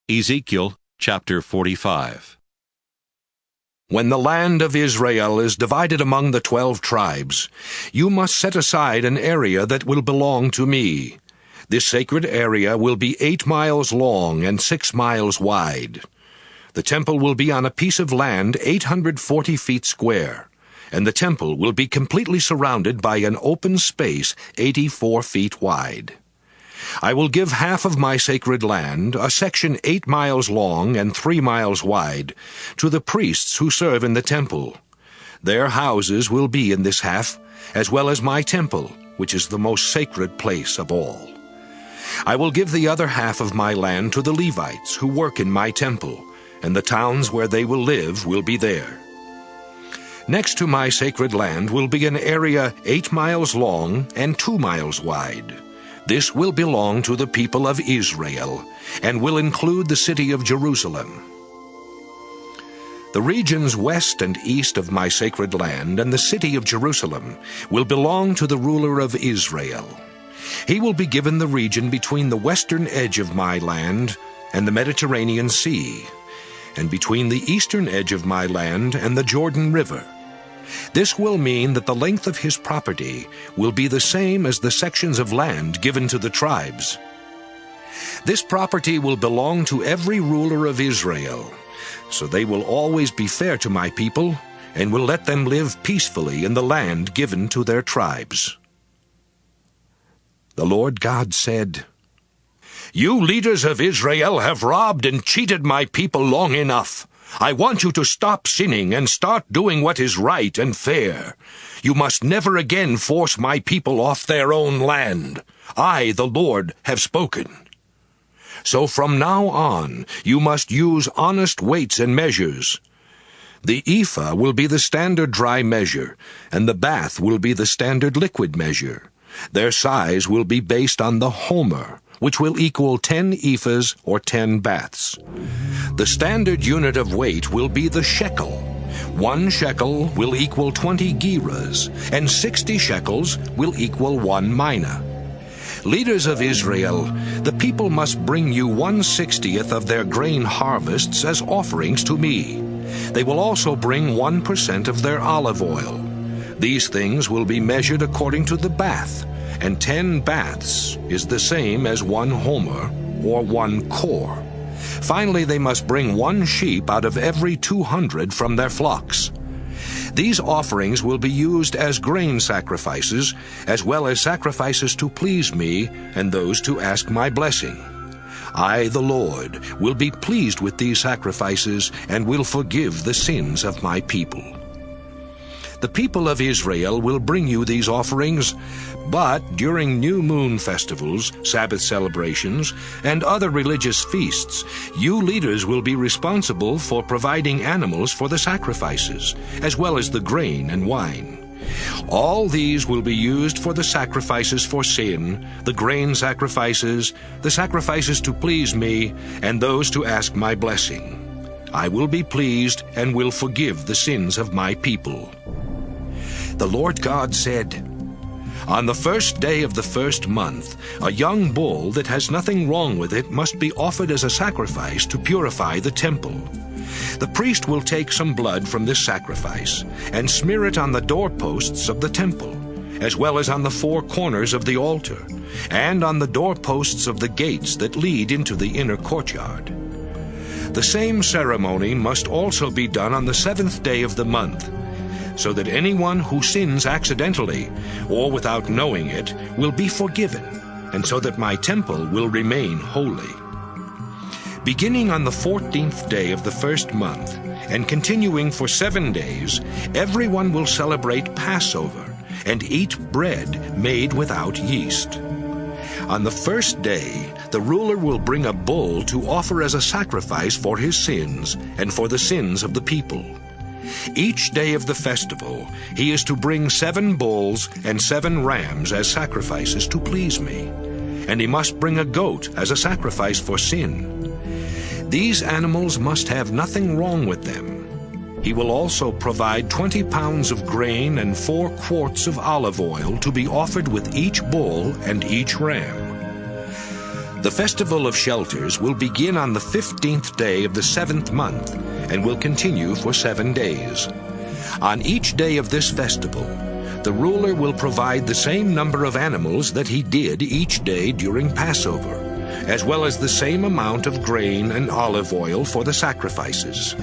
Ezekiel chapter 45. When the land of Israel is divided among the 12 tribes, you must set aside an area that will belong to me. This sacred area will be 8 miles long and 6 miles wide. The temple will be on a piece of land 840 feet square, and the temple will be completely surrounded by an open space 84 feet wide. I will give half of my sacred land, a section 8 miles long and 3 miles wide, to the priests who serve in the temple. Their houses will be in this half, as well as my temple, which is the most sacred place of all. I will give the other half of my land to the Levites who work in my temple, and the towns where they will live will be there. Next to my sacred land will be an area 8 miles long and 2 miles wide. This will belong to the people of Israel, and will include the city of Jerusalem. The regions west and east of my sacred land and the city of Jerusalem will belong to the ruler of Israel. He will be given the region between the western edge of my land and the Mediterranean Sea, and between the eastern edge of my land and the Jordan River. This will mean that the length of his property will be the same as the sections of land given to the tribes. This property will belong to every ruler of Israel, so they will always be fair to my people and will let them live peacefully in the land given to their tribes. The Lord God said, "You leaders of Israel have robbed and cheated my people long enough. I want you to stop sinning and start doing what is right and fair. You must never again force my people off their own land. I, the Lord, have spoken. So from now on, you must use honest weights and measures. The ephah will be the standard dry measure, and the bath will be the standard liquid measure. Their size will be based on the homer, which will equal 10 ephahs or 10 baths. The standard unit of weight will be the shekel. 1 shekel will equal 20 gerahs, and 60 shekels will equal 1 mina. Leaders of Israel, the people must bring you 1/60th of their grain harvests as offerings to me. They will also bring 1% of their olive oil. These things will be measured according to the bath, and 10 baths is the same as 1 homer, or 1 kor. Finally, they must bring 1 sheep out of every 200 from their flocks. These offerings will be used as grain sacrifices, as well as sacrifices to please me and those to ask my blessing. I, the Lord, will be pleased with these sacrifices and will forgive the sins of my people. The people of Israel will bring you these offerings, but during new moon festivals, Sabbath celebrations, and other religious feasts, you leaders will be responsible for providing animals for the sacrifices, as well as the grain and wine. All these will be used for the sacrifices for sin, the grain sacrifices, the sacrifices to please me, and those to ask my blessing. I will be pleased and will forgive the sins of my people." The Lord God said, "On the first day of the first month, a young bull that has nothing wrong with it must be offered as a sacrifice to purify the temple. The priest will take some blood from this sacrifice and smear it on the doorposts of the temple, as well as on the 4 corners of the altar, and on the doorposts of the gates that lead into the inner courtyard. The same ceremony must also be done on the 7th day of the month, so that anyone who sins accidentally or without knowing it will be forgiven, and so that my temple will remain holy. Beginning on the 14th day of the first month, and continuing for 7 days, everyone will celebrate Passover and eat bread made without yeast. On the first day, the ruler will bring a bull to offer as a sacrifice for his sins and for the sins of the people. Each day of the festival, he is to bring 7 bulls and 7 rams as sacrifices to please me, and he must bring a goat as a sacrifice for sin. These animals must have nothing wrong with them. He will also provide 20 pounds of grain and 4 quarts of olive oil to be offered with each bull and each ram. The Festival of Shelters will begin on the 15th day of the 7th month and will continue for 7 days. On each day of this festival, the ruler will provide the same number of animals that he did each day during Passover, as well as the same amount of grain and olive oil for the sacrifices.